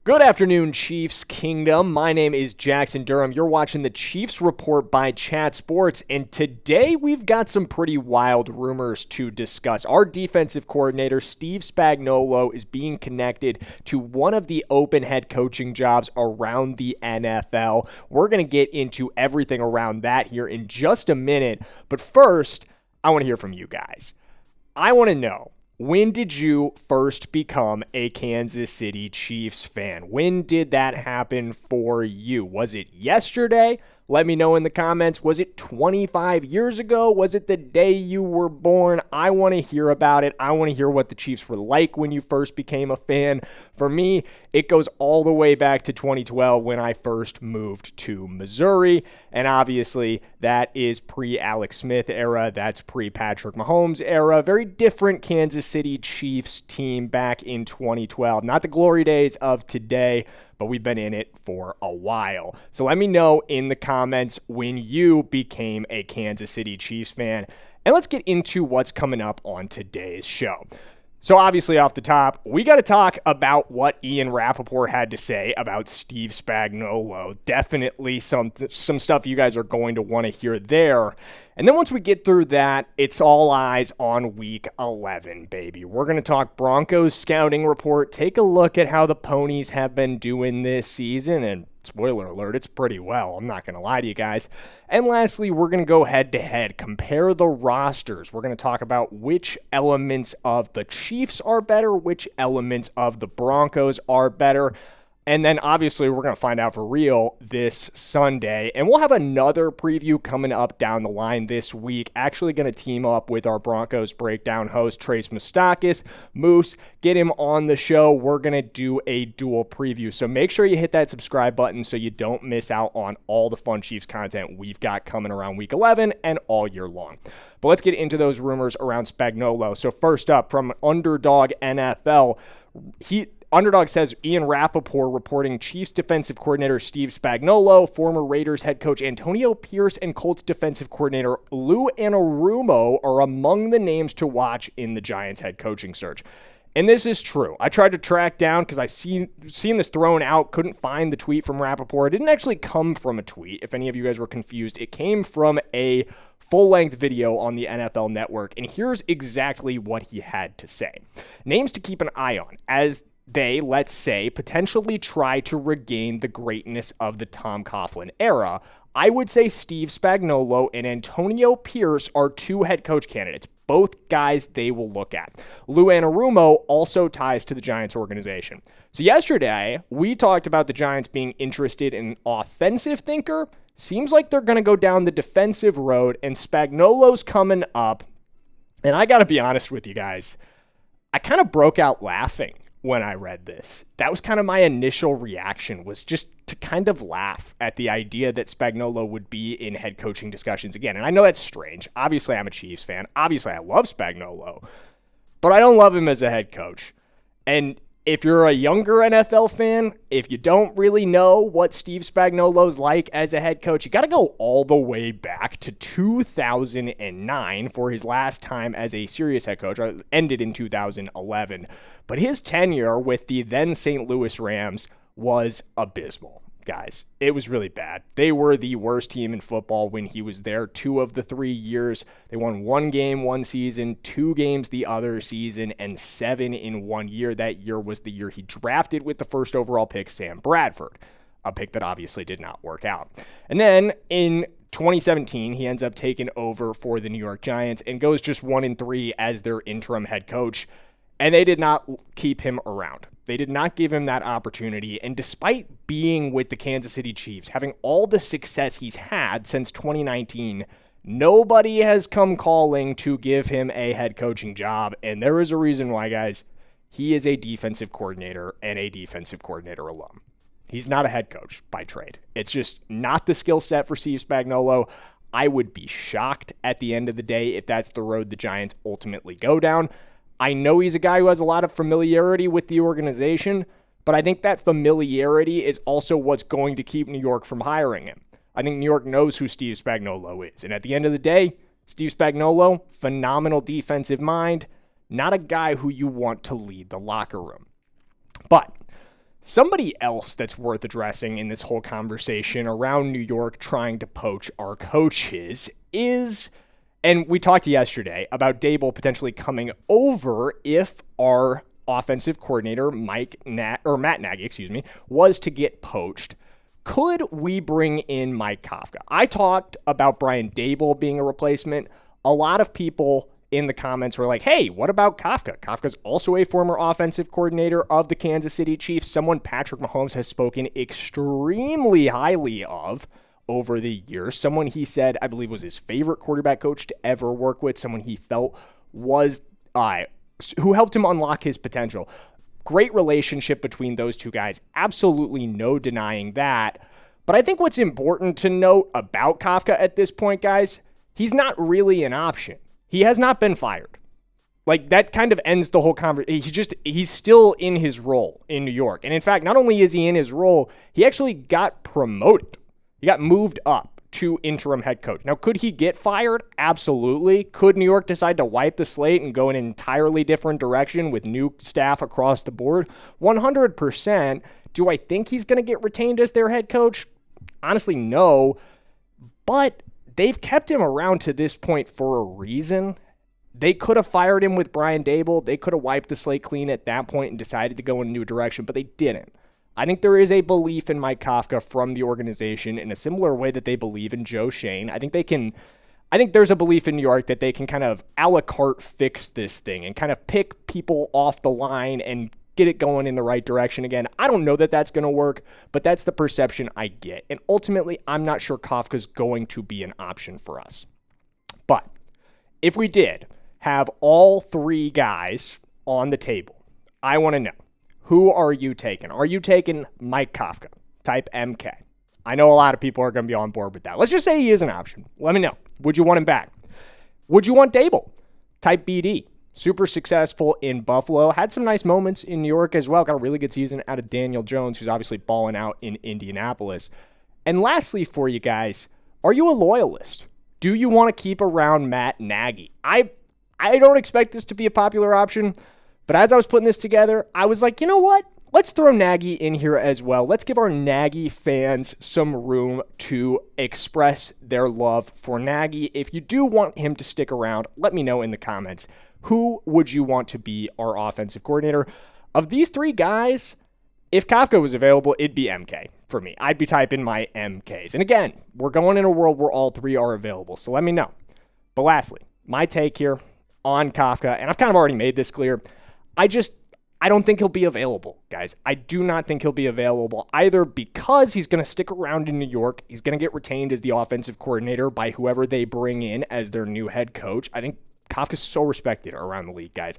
Good afternoon, Chiefs Kingdom. My name is Jackson Durham. You're watching the Chiefs Report by Chat Sports, and today we've got some pretty wild rumors to discuss. Our defensive coordinator, Steve Spagnuolo, is being connected to one of the open head coaching jobs around the NFL. We're going to get into everything around that here in just a minute, but first, I want to hear from you guys. I want to know, when did you first become a Kansas City Chiefs fan? When did that happen for you? Was it yesterday? Let me know in the comments. Was it 25 years ago? Was it the day you were born? I want to hear about it. I want to hear what the Chiefs were like when you first became a fan. For me, it goes all the way back to 2012 when I first moved to Missouri. And obviously, that is pre-Alex Smith era. That's pre-Patrick Mahomes era. Very different Kansas City Chiefs team back in 2012. Not the glory days of today, but we've been in it for a while. So let me know in the comments when you became a Kansas City Chiefs fan. And let's get into what's coming up on today's show. So obviously off the top, we got to talk about what Ian Rapoport had to say about Steve Spagnuolo. Definitely some stuff you guys are going to want to hear there. And then once we get through that, it's all eyes on Week 11, baby. We're going to talk Broncos scouting report, take a look at how the Ponies have been doing this season, and spoiler alert, it's pretty well. I'm not going to lie to you guys. And lastly, we're going to go head-to-head, compare the rosters. We're going to talk about which elements of the Chiefs are better, which elements of the Broncos are better. And then obviously we're going to find out for real this Sunday. And we'll have another preview coming up down the line this week. Actually going to team up with our Broncos breakdown host, Trace Mustakis. Moose, get him on the show. We're going to do a dual preview. So make sure you hit that subscribe button so you don't miss out on all the fun Chiefs content we've got coming around Week 11 and all year long. But let's get into those rumors around Spagnuolo. So first up, from Underdog NFL, Underdog says Ian Rapoport reporting Chiefs defensive coordinator Steve Spagnuolo, former Raiders head coach Antonio Pierce, and Colts defensive coordinator Lou Anarumo are among the names to watch in the Giants head coaching search. And this is true. I tried to track down because I seen this thrown out, couldn't find the tweet from Rapoport. It didn't actually come from a tweet, if any of you guys were confused. It came from a full-length video on the NFL Network, and here's exactly what he had to say. Names to keep an eye on as they, let's say, potentially try to regain the greatness of the Tom Coughlin era. I would say Steve Spagnuolo and Antonio Pierce are two head coach candidates, both guys they will look at. Lou Anarumo also ties to the Giants organization. So yesterday, we talked about the Giants being interested in an offensive thinker. Seems like they're going to go down the defensive road, and Spagnuolo's coming up. And I got to be honest with you guys, I kind of broke out laughing when I read this. That was kind of my initial reaction, was just to kind of laugh at the idea that Spagnuolo would be in head coaching discussions again. And I know that's strange. Obviously, I'm a Chiefs fan. Obviously, I love Spagnuolo, but I don't love him as a head coach. And if you're a younger NFL fan, if you don't really know what Steve Spagnuolo's like as a head coach, you got to go all the way back to 2009 for his last time as a serious head coach. Ended in 2011. But his tenure with the then St. Louis Rams was abysmal, guys. It was really bad. They were the worst team in football when he was there 2 of the 3 years. They won 1 game one season, 2 games the other season, and 7 in 1 year. That year was the year he drafted with the first overall pick, Sam Bradford, a pick that obviously did not work out. And then in 2017, he ends up taking over for the New York Giants and goes just 1-3 as their interim head coach. And they did not keep him around. They did not give him that opportunity. And despite being with the Kansas City Chiefs, having all the success he's had since 2019, nobody has come calling to give him a head coaching job. And there is a reason why, guys. He is a defensive coordinator and a defensive coordinator alum. He's not a head coach by trade. It's just not the skill set for Steve Spagnuolo. I would be shocked at the end of the day if that's the road the Giants ultimately go down. I know he's a guy who has a lot of familiarity with the organization, but I think that familiarity is also what's going to keep New York from hiring him. I think New York knows who Steve Spagnuolo is. And at the end of the day, Steve Spagnuolo, phenomenal defensive mind, not a guy who you want to lead the locker room. But Somebody else that's worth addressing in this whole conversation around New York trying to poach our coaches is, and we talked yesterday about Daboll potentially coming over if our offensive coordinator Matt Nagy, was to get poached. Could we bring in Mike Kafka? I talked about Brian Daboll being a replacement. A lot of people in the comments were like, hey, what about Kafka? Kafka's also a former offensive coordinator of the Kansas City Chiefs, someone Patrick Mahomes has spoken extremely highly of over the years, someone he said, I believe, was his favorite quarterback coach to ever work with, someone he felt was, who helped him unlock his potential. Great relationship between those two guys. Absolutely no denying that. But I think what's important to note about Kafka at this point, guys, he's not really an option. He has not been fired. Like, that kind of ends the whole conversation. He's still in his role in New York. And in fact, not only is he in his role, he actually got promoted. He got moved up to interim head coach. Now, could he get fired? Absolutely. Could New York decide to wipe the slate and go in an entirely different direction with new staff across the board? 100%. Do I think he's going to get retained as their head coach? Honestly, no. But they've kept him around to this point for a reason. They could have fired him with Brian Daboll. They could have wiped the slate clean at that point and decided to go in a new direction, but they didn't. I think there is a belief in Mike Kafka from the organization in a similar way that they believe in Joe Schoen. I think there's a belief in New York that they can kind of a la carte fix this thing and kind of pick people off the line and get it going in the right direction again. I don't know that that's going to work, but that's the perception I get. And ultimately, I'm not sure Kafka's going to be an option for us. But if we did have all three guys on the table, I want to know, who are you taking? Are you taking Mike Kafka, type MK? I know a lot of people are going to be on board with that. Let's just say he is an option. Let me know. Would you want him back? Would you want Daboll, type BD? Super successful in Buffalo. Had some nice moments in New York as well. Got a really good season out of Daniel Jones, who's obviously balling out in Indianapolis. And lastly for you guys, are you a loyalist? Do you want to keep around Matt Nagy? I don't expect this to be a popular option, but as I was putting this together, I was like, you know what? Let's throw Nagy in here as well. Let's give our Nagy fans some room to express their love for Nagy. If you do want him to stick around, let me know in the comments. Who would you want to be our offensive coordinator? Of these three guys, if Kafka was available, it'd be MK for me. I'd be typing my MKs. And again, we're going in a world where all three are available, so let me know. But lastly, my take here on Kafka, and I've kind of already made this clear, I don't think he'll be available, guys. I do not think he'll be available either because he's going to stick around in New York. He's going to get retained as the offensive coordinator by whoever they bring in as their new head coach. I think Kafka's so respected around the league, guys.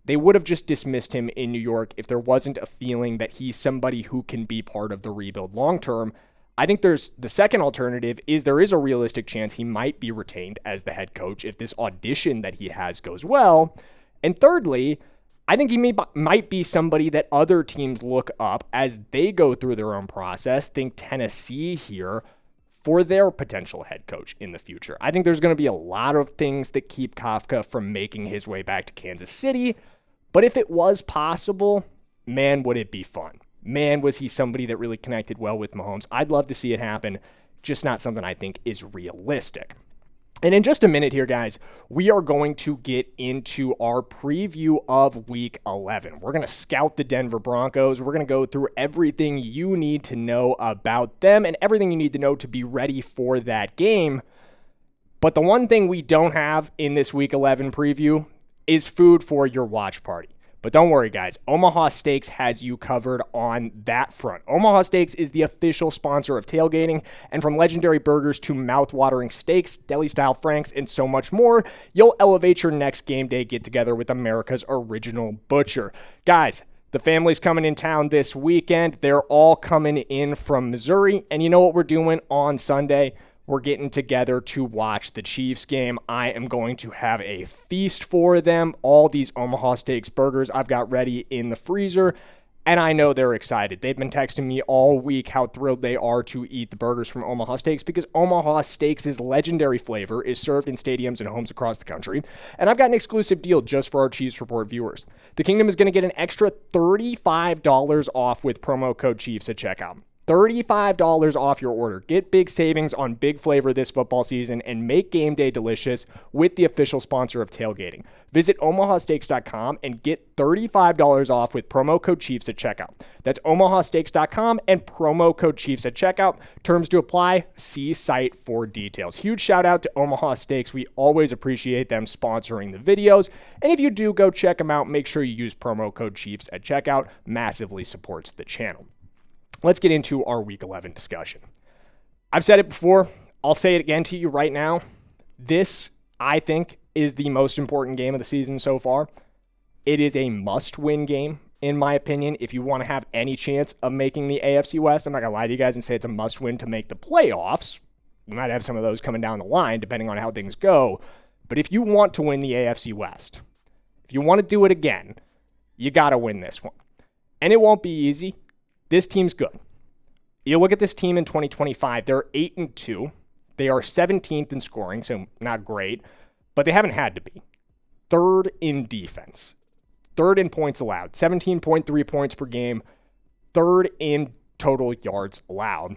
They would have just dismissed him in New York if there wasn't a feeling that he's somebody who can be part of the rebuild long term. I think there's the second alternative is there is a realistic chance he might be retained as the head coach if this audition that he has goes well. And thirdly, I think he might be somebody that other teams look up as they go through their own process. Think Tennessee here for their potential head coach in the future. I think there's going to be a lot of things that keep Kafka from making his way back to Kansas City. But if it was possible, man, would it be fun. Man, was he somebody that really connected well with Mahomes. I'd love to see it happen, just not something I think is realistic. And in just a minute here, guys, we are going to get into our preview of Week 11. We're going to scout the Denver Broncos. We're going to go through everything you need to know about them and everything you need to know to be ready for that game. But the one thing we don't have in this Week 11 preview is food for your watch party. But don't worry, guys. Omaha Steaks has you covered on that front. Omaha Steaks is the official sponsor of tailgating, and from legendary burgers to mouth-watering steaks, deli-style franks, and so much more, you'll elevate your next game day get-together with America's original butcher. Guys, the family's coming in town this weekend. They're all coming in from Missouri, and you know what we're doing on Sunday? We're getting together to watch the Chiefs game. I am going to have a feast for them. All these Omaha Steaks burgers I've got ready in the freezer. And I know they're excited. They've been texting me all week how thrilled they are to eat the burgers from Omaha Steaks, because Omaha Steaks' legendary flavor is served in stadiums and homes across the country. And I've got an exclusive deal just for our Chiefs Report viewers. The Kingdom is going to get an extra $35 off with promo code Chiefs at checkout. $35 off your order. Get big savings on big flavor this football season and make game day delicious with the official sponsor of tailgating. Visit omahasteaks.com and get $35 off with promo code Chiefs at checkout. That's omahasteaks.com and promo code Chiefs at checkout. Terms to apply. See site for details. Huge shout out to Omaha Steaks. We always appreciate them sponsoring the videos. And if you do go check them out, make sure you use promo code Chiefs at checkout. Massively supports the channel. Let's get into our Week 11 discussion. I've said it before. I'll say it again to you right now. This, I think, is the most important game of the season so far. It is a must-win game, in my opinion, if you want to have any chance of making the AFC West. I'm not going to lie to you guys and say it's a must-win to make the playoffs. We might have some of those coming down the line, depending on how things go. But if you want to win the AFC West, if you want to do it again, you got to win this one. And it won't be easy. This team's good. You look at this team in 2025, they're 8-2. They are 17th in scoring, so not great, but they haven't had to be. Third in defense. Third in points allowed, 17.3 points per game. Third in total yards allowed.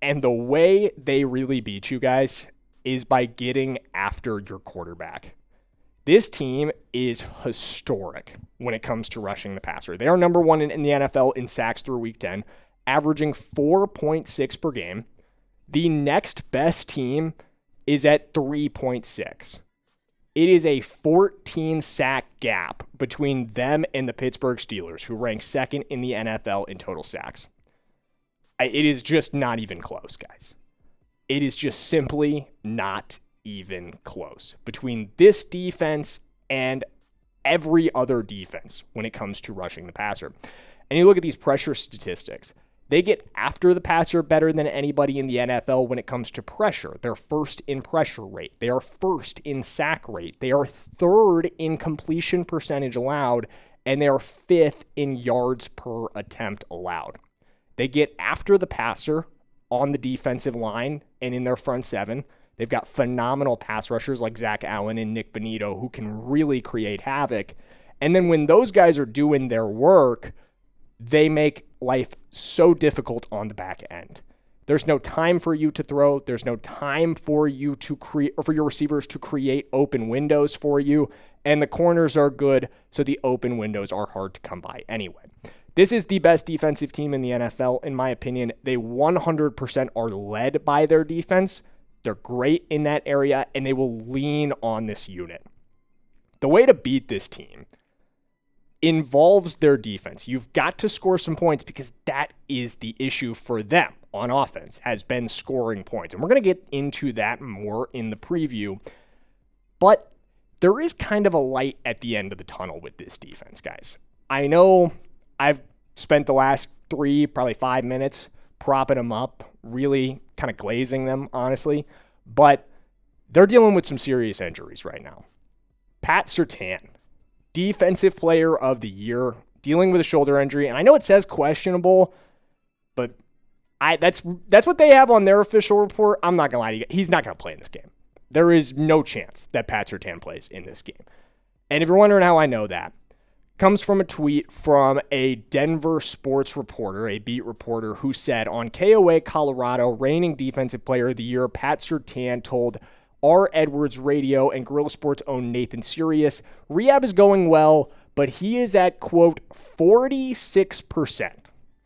And the way they really beat you guys is by getting after your quarterback. This team is historic when it comes to rushing the passer. They are number one in the NFL in sacks through week 10, averaging 4.6 per game. The next best team is at 3.6. It is a 14 sack gap between them and the Pittsburgh Steelers, who rank second in the NFL in total sacks. It is just not even close, guys. It is just simply not even close between this defense and every other defense when it comes to rushing the passer. And you look at these pressure statistics. They get after the passer better than anybody in the NFL when it comes to pressure. They're first in pressure rate. They are first in sack rate. They are third in completion percentage allowed, and they are fifth in yards per attempt allowed. They get after the passer on the defensive line and in their front seven. They've got phenomenal pass rushers like Zach Allen and Nick Bonito who can really create havoc. And then when those guys are doing their work, they make life so difficult on the back end. There's no time for you to throw. There's no time for you to create, or for your receivers to create open windows for you. And the corners are good, so the open windows are hard to come by anyway. This is the best defensive team in the NFL, in my opinion. They 100% are led by their defense. They're great in that area, and they will lean on this unit. The way to beat this team involves their defense. You've got to score some points because that is the issue for them on offense, has been scoring points. And we're going to get into that more in the preview. But there is kind of a light at the end of the tunnel with this defense, guys. I know I've spent the last probably 5 minutes propping them up, really kind of glazing them, honestly. But they're dealing with some serious injuries right now. Pat Surtain, Defensive Player of the Year, dealing with a shoulder injury. And I know it says questionable, but that's what they have on their official report. I'm not going to lie to you. He's not going to play in this game. There is no chance that Pat Surtain plays in this game. And if you're wondering how I know that, comes from a tweet from a Denver sports reporter, a beat reporter, who said on KOA Colorado, reigning Defensive Player of the Year, Pat Surtain told R. Edwards Radio and Guerrilla Sports' own Nathan Sirius, rehab is going well, but he is at, quote, 46%,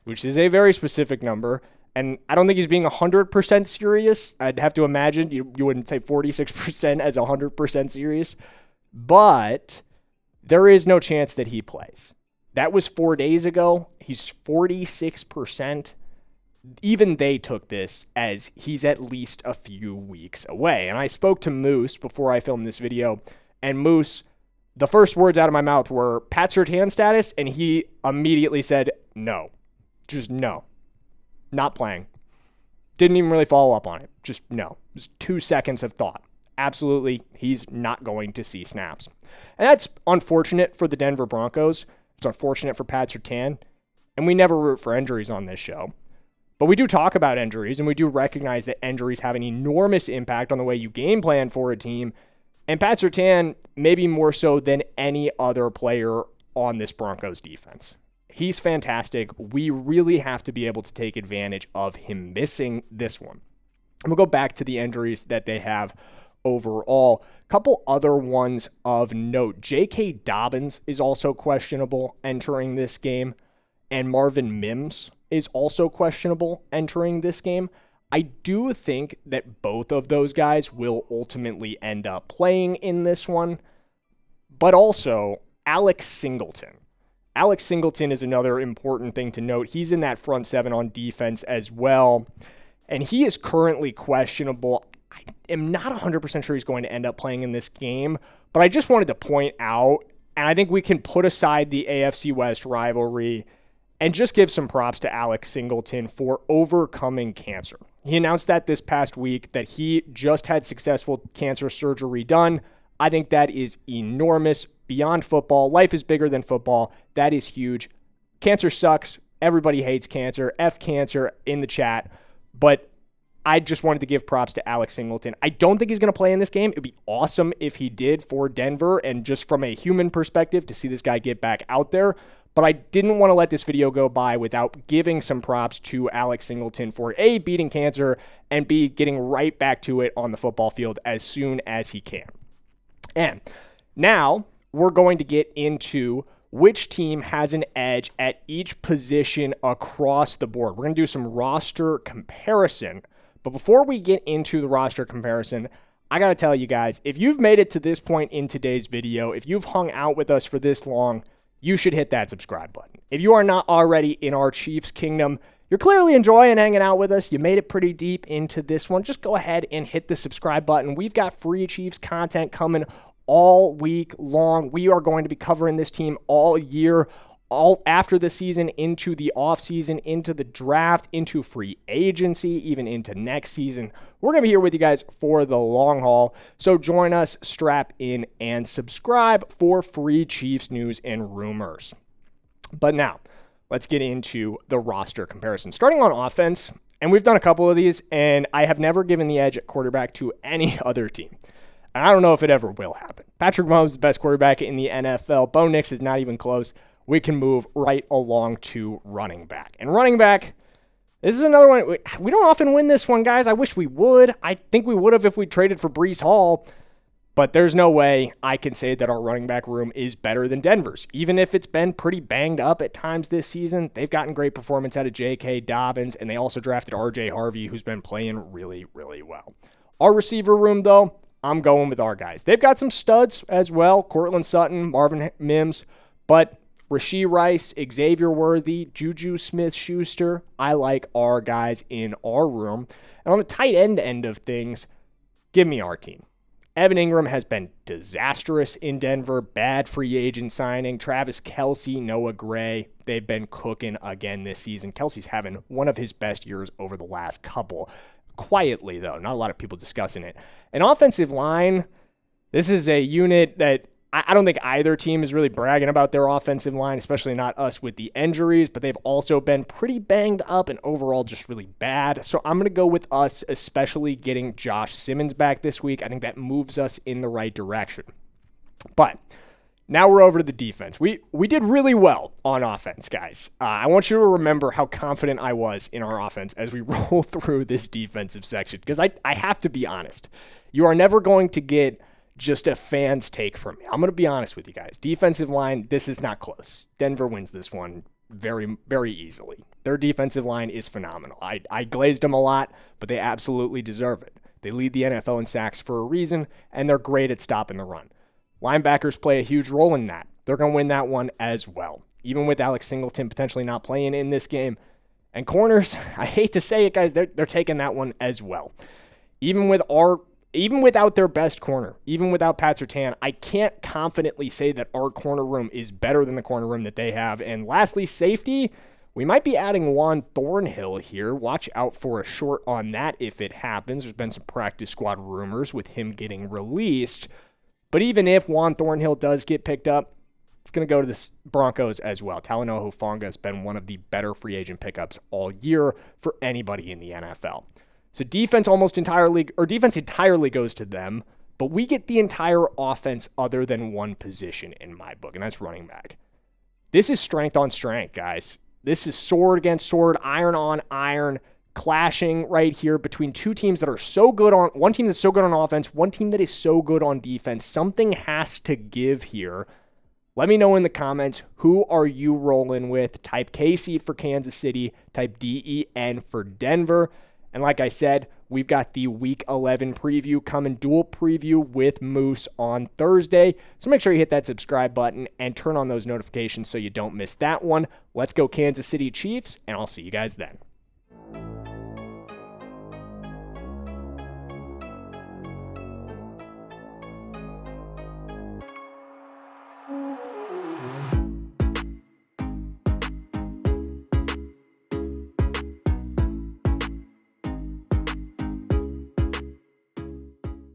which is a very specific number. And I don't think he's being 100% serious. I'd have to imagine you wouldn't say 46% as 100% serious. But there is no chance that he plays. That was 4 days ago. He's 46%. Even they took this as he's at least a few weeks away. And I spoke to Moose before I filmed this video. And Moose, the first words out of my mouth were Pat Surtain status. And he immediately said, no. Just no. Not playing. Didn't even really follow up on it. Just no. Just 2 seconds of thought. Absolutely, he's not going to see snaps. And that's unfortunate for the Denver Broncos. It's unfortunate for Pat Surtain. And we never root for injuries on this show. But we do talk about injuries, and we do recognize that injuries have an enormous impact on the way you game plan for a team. And Pat Surtain, maybe more so than any other player on this Broncos defense. He's fantastic. We really have to be able to take advantage of him missing this one. And we'll go back to the injuries that they have overall. A couple other ones of note. J.K. Dobbins is also questionable entering this game, and Marvin Mims is also questionable entering this game. I do think that both of those guys will ultimately end up playing in this one, but also Alex Singleton. Alex Singleton is another important thing to note. He's in that front seven on defense as well, and he is currently questionable. I am not 100% sure he's going to end up playing in this game, but I just wanted to point out, and I think we can put aside the AFC West rivalry and just give some props to Alex Singleton for overcoming cancer. He announced that this past week that he just had successful cancer surgery done. I think that is enormous. Beyond football, life is bigger than football. That is huge. Cancer sucks. Everybody hates cancer. F cancer in the chat. But I just wanted to give props to Alex Singleton. I don't think he's going to play in this game. It would be awesome if he did for Denver, and just from a human perspective to see this guy get back out there. But I didn't want to let this video go by without giving some props to Alex Singleton for A, beating cancer, and B, getting right back to it on the football field as soon as he can. And now we're going to get into which team has an edge at each position across the board. We're going to do some roster comparison. But before we get into the roster comparison, I got to tell you guys, if you've made it to this point in today's video, if you've hung out with us for this long, you should hit that subscribe button. If you are not already in our Chiefs Kingdom, you're clearly enjoying hanging out with us. You made it pretty deep into this one. Just go ahead and hit the subscribe button. We've got free Chiefs content coming all week long. We are going to be covering this team all year, all after the season, into the offseason, into the draft, into free agency, even into next season. We're going to be here with you guys for the long haul. So join us, strap in, and subscribe for free Chiefs news and rumors. But now, let's get into the roster comparison. Starting on offense, and we've done a couple of these, and I have never given the edge at quarterback to any other team. And I don't know if it ever will happen. Patrick Mahomes is the best quarterback in the NFL. Bo Nix is not even close. We can move right along to running back. And running back, this is another one. We don't often win this one, guys. I wish we would. I think we would have if we traded for Breece Hall. But there's no way I can say that our running back room is better than Denver's. Even if it's been pretty banged up at times this season, they've gotten great performance out of J.K. Dobbins, and they also drafted R.J. Harvey, who's been playing really, really well. Our receiver room, though, I'm going with our guys. They've got some studs as well. Courtland Sutton, Marvin Mims, but Rashee Rice, Xavier Worthy, Juju Smith-Schuster. I like our guys in our room. And on the tight end of things, give me our team. Evan Ingram has been disastrous in Denver. Bad free agent signing. Travis Kelce, Noah Gray. They've been cooking again this season. Kelce's having one of his best years over the last couple. Quietly, though. Not a lot of people discussing it. An offensive line, this is a unit that I don't think either team is really bragging about their offensive line, especially not us with the injuries, but they've also been pretty banged up and overall just really bad. So I'm going to go with us, especially getting Josh Simmons back this week. I think that moves us in the right direction. But now we're over to the defense. We did really well on offense, guys. I want you to remember how confident I was in our offense as we roll through this defensive section, because I have to be honest. You are never going to get just a fan's take from me. I'm going to be honest with you guys. Defensive line, this is not close. Denver wins this one very, very easily. Their defensive line is phenomenal. I glazed them a lot, but they absolutely deserve it. They lead the NFL in sacks for a reason, and they're great at stopping the run. Linebackers play a huge role in that. They're going to win that one as well, even with Alex Singleton potentially not playing in this game. And corners, I hate to say it, guys, they're taking that one as well. Even without their best corner, even without Pat Surtain, I can't confidently say that our corner room is better than the corner room that they have. And lastly, safety, we might be adding Juan Thornhill here. Watch out for a short on that if it happens. There's been some practice squad rumors with him getting released. But even if Juan Thornhill does get picked up, it's going to go to the Broncos as well. Talanoa Hufanga has been one of the better free agent pickups all year for anybody in the NFL. So defense entirely goes to them, but we get the entire offense other than one position in my book, and that's running back. This is strength on strength, guys. This is sword against sword, iron on iron, clashing right here between two teams that are so good on, one team that's so good on offense, one team that is so good on defense. Something has to give here. Let me know in the comments, who are you rolling with? Type KC for Kansas City, type DEN for Denver. And like I said, we've got the Week 11 preview coming, dual preview with Moose on Thursday. So make sure you hit that subscribe button and turn on those notifications so you don't miss that one. Let's go Kansas City Chiefs, and I'll see you guys then.